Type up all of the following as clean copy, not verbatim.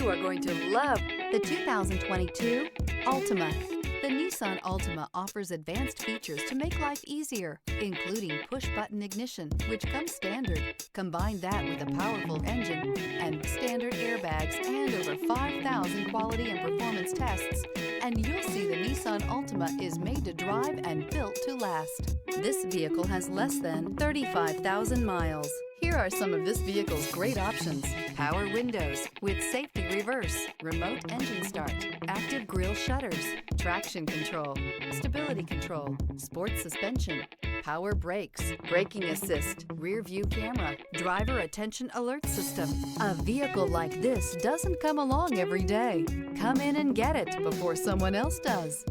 are going to love the 2022 Altima. The Nissan Altima offers advanced features to make life easier, including push-button ignition, which comes standard. Combine that with a powerful engine and standard airbags and over 5,000 quality and performance tests, and you'll see the Nissan Altima is made to drive and built to last. This vehicle has less than 35,000 miles. Here are some of this vehicle's great options: power windows with safety reverse, remote engine start, active grille shutters, traction control, stability control, sports suspension, power brakes, braking assist, rear view camera, driver attention alert system. A vehicle like this doesn't come along every day. Come in and get it before someone else does.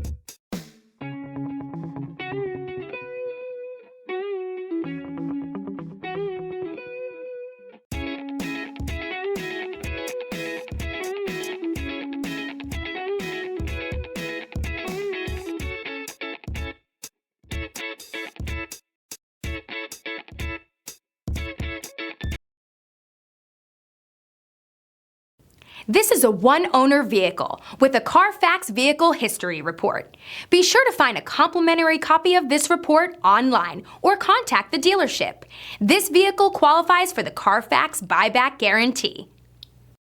This is a one-owner vehicle with a Carfax Vehicle History Report. Be sure to find a complimentary copy of this report online or contact the dealership. This vehicle qualifies for the Carfax Buyback Guarantee.